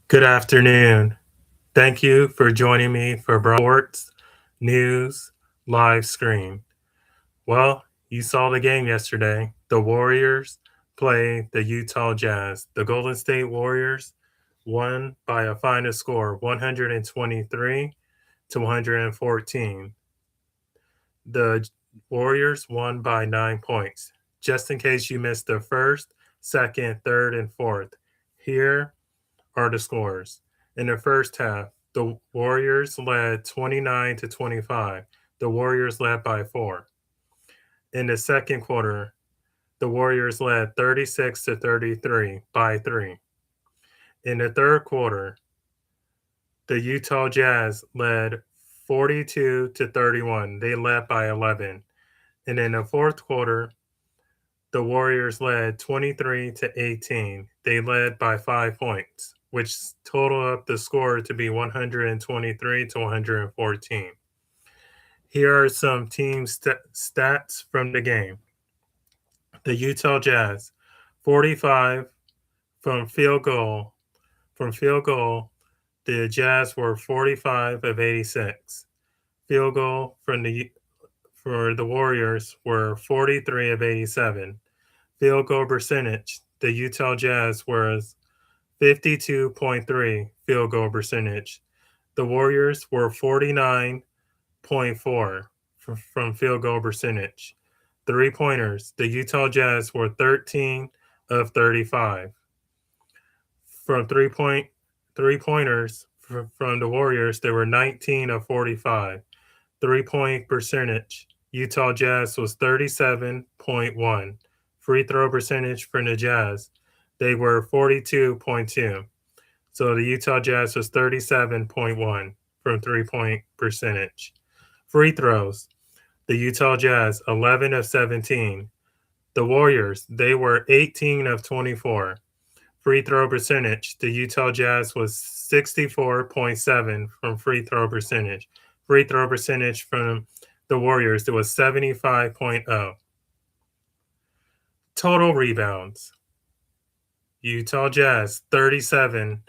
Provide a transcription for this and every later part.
Good afternoon. Thank you for joining me for Sports News Live Screen. Well, you saw the game yesterday. The Warriors play the Utah Jazz. The Golden State Warriors won by a final score 123 to 114. The Warriors won by 9 points. Just in case you missed the first, second, third, and fourth, here are the scores. In the first half, the Warriors led 29 to 25. The Warriors led by 4. In the second quarter, the Warriors led 36 to 33 by 3. In the third quarter, the Utah Jazz led 42 to 31. They led by 11. And in the fourth quarter, the Warriors led 23 to 18. They led by 5 points, which totaled up the score to be 123 to 114. Here are some team stats from the game. The Utah Jazz, 45 from field goal. From field goal, the Jazz were 45 of 86. Field goal for the Warriors were 43 of 87. Field goal percentage, the Utah Jazz was 52.3 field goal percentage. The Warriors were 49.4 from field goal percentage. Three pointers, the Utah Jazz were 13 of 35. From three pointers from the Warriors, they were 19 of 45. 3-point percentage, Utah Jazz was 37.1. Free throw percentage for the Jazz, they were 42.2. So the Utah Jazz was 37.1 from 3-point percentage. Free throws, the Utah Jazz 11 of 17. The Warriors, they were 18 of 24. Free throw percentage, the Utah Jazz was 64.7 from free throw percentage. Free throw percentage from the Warriors, it was 75.0. Total rebounds, Utah Jazz 37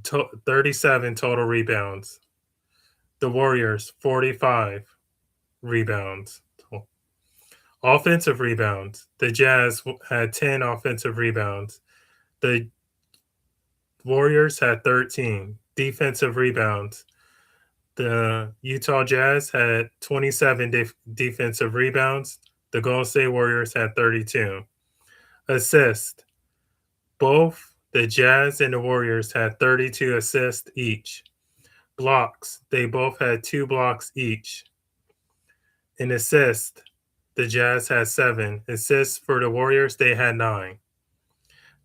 total rebounds. The Warriors 45 rebounds. Offensive rebounds, the Jazz had 10 offensive rebounds. The Warriors had 13. Defensive rebounds, the Utah Jazz had 27 defensive rebounds. The Golden State Warriors had 32. Assists, both the Jazz and the Warriors had 32 assists each. Blocks, they both had 2 blocks each. In assists, the Jazz had 7. Assists for the Warriors, they had 9.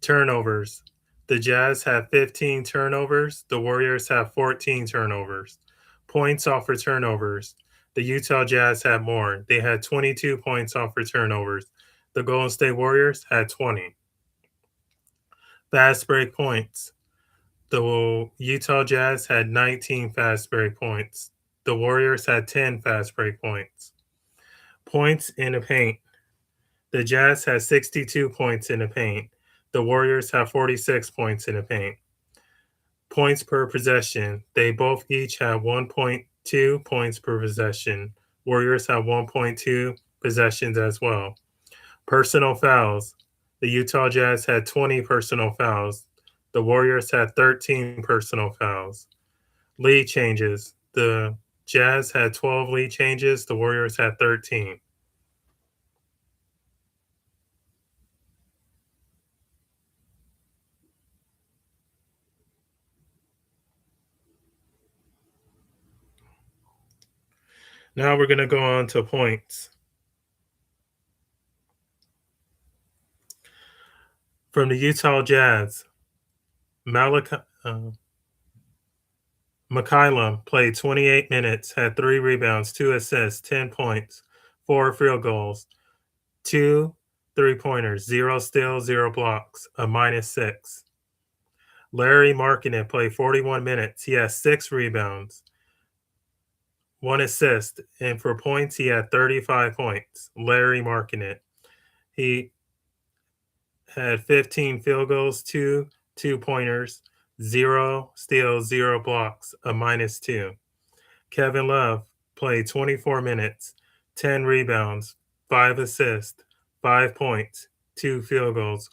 Turnovers, the Jazz had 15 turnovers. The Warriors have 14 turnovers. Points off for turnovers, the Utah Jazz had more. They had 22 points off for turnovers. The Golden State Warriors had 20. Fast break points, the Utah Jazz had 19 fast break points. The Warriors had 10 fast break points. Points in the paint, the Jazz had 62 points in the paint. The Warriors have 46 points in the paint. Points per possession, they both each have 1.2 points per possession. Warriors have 1.2 possessions as well. Personal fouls, the Utah Jazz had 20 personal fouls. The Warriors had 13 personal fouls. Lead changes, the Jazz had 12 lead changes. The Warriors had 13. Now we're going to go on to points. From the Utah Jazz, McCollum played 28 minutes, had 3 rebounds, 2 assists, 10 points, 4 field goals, 2 three-pointers, 0 steals, 0 blocks, a -6. Larry Markkinen played 41 minutes. He has 6 rebounds, 1 assist, and for points, he had 35 points. Larry Markkinen. He had 15 field goals, 2 2 pointers, 0 steals, 0 blocks, a -2. Kevin Love played 24 minutes, 10 rebounds, 5 assists, 5 points, 2 field goals,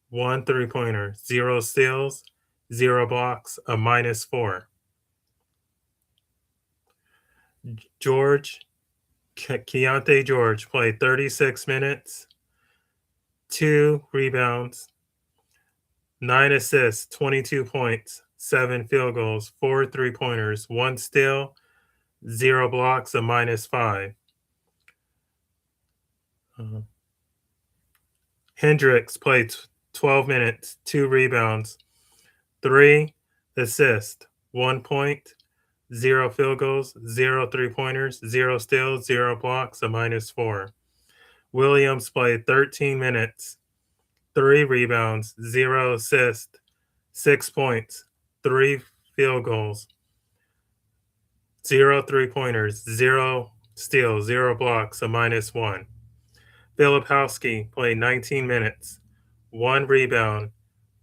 1 3-pointer, 0 steals, 0 blocks, a -4. Keontae George played 36 minutes, 2 rebounds, 9 assists, 22 points, 7 field goals, 4 3-pointers, 1 steal, 0 blocks, a -5. Hendricks played 12 minutes, 2 rebounds, 3 assists, 1 point, 0 field goals, 0 3-pointers, 0 steals, 0 blocks, a -4. Williams played 13 minutes, 3 rebounds, 0 assists, 6 points, 3 field goals, 0 3-pointers, 0 steals, 0 blocks, a -1. Filipowski played 19 minutes, 1 rebound,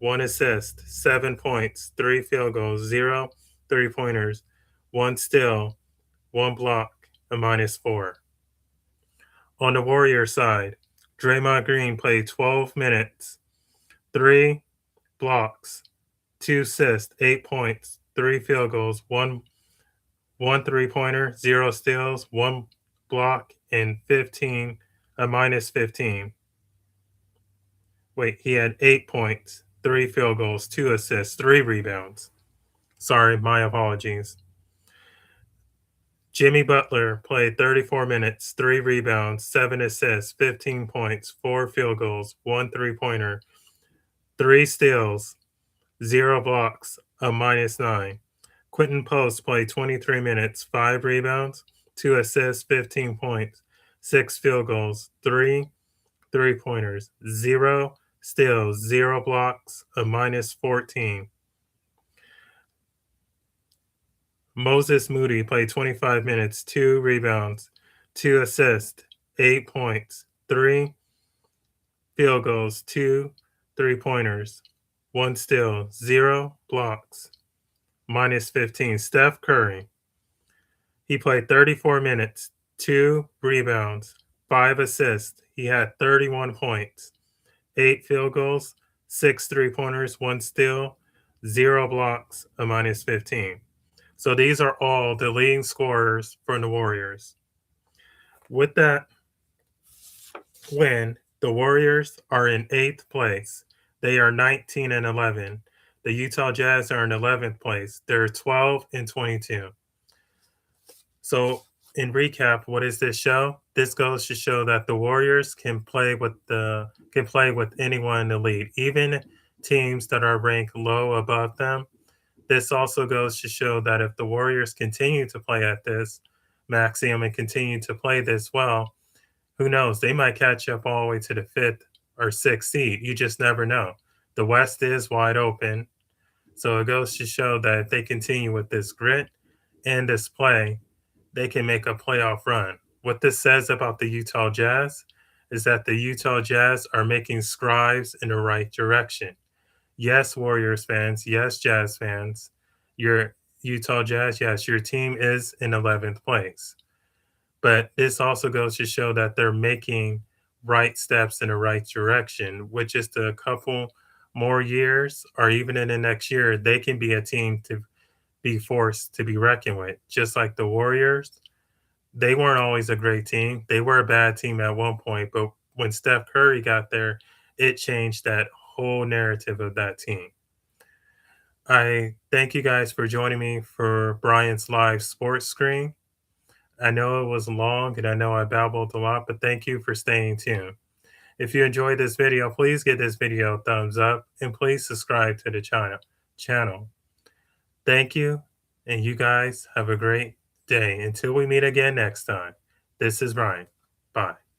1 assist, 7 points, 3 field goals, 0 3-pointers, 1 steal, 1 block, a -4. On the Warriors side, Draymond Green played 12 minutes, 3 blocks, 2 assists, 8 points, 3 field goals, 1 3-pointer, 0 steals, 1 block, and a -15. Wait, he had 8 points, 3 field goals, 2 assists, 3 rebounds. Sorry, my apologies. Jimmy Butler played 34 minutes, 3 rebounds, 7 assists, 15 points, 4 field goals, 1 3-pointer, 3 steals, 0 blocks, a -9. Quentin Post played 23 minutes, 5 rebounds, 2 assists, 15 points, 6 field goals, 3 3-pointers, 0 steals, 0 blocks, a -14. Moses Moody played 25 minutes, 2 rebounds, 2 assists, 8 points, 3 field goals, 2 3-pointers, 1 steal, 0 blocks, -15. Steph Curry, he played 34 minutes, 2 rebounds, 5 assists. He had 31 points, 8 field goals, 6 3-pointers, 1 steal, 0 blocks, a -15. So these are all the leading scorers for the Warriors. With that win, the Warriors are in 8th place. They are 19 and 11. The Utah Jazz are in 11th place. They're 12 and 22. So, in recap, what is this show? This goes to show that the Warriors can play with anyone in the league, even teams that are ranked low above them. This also goes to show that if the Warriors continue to play at this maximum and continue to play this well, who knows? They might catch up all the way to the 5th or 6th seed. You just never know. The West is wide open. So it goes to show that if they continue with this grit and this play, they can make a playoff run. What this says about the Utah Jazz is that the Utah Jazz are making strides in the right direction. Yes, Warriors fans. Yes, Jazz fans. Your Utah Jazz, yes, your team is in 11th place. But this also goes to show that they're making right steps in the right direction, with just a couple more years or even in the next year, they can be a team to be forced to be reckoned with. Just like the Warriors, they weren't always a great team. They were a bad team at one point, but when Steph Curry got there, it changed that whole narrative of that team. I thank you guys for joining me for Brian's live sports screen. I know it was long and I know I babbled a lot, but thank you for staying tuned. If you enjoyed this video, please give this video a thumbs up and please subscribe to the channel. Thank you, and you guys have a great day. Until we meet again next time, this is Brian. Bye.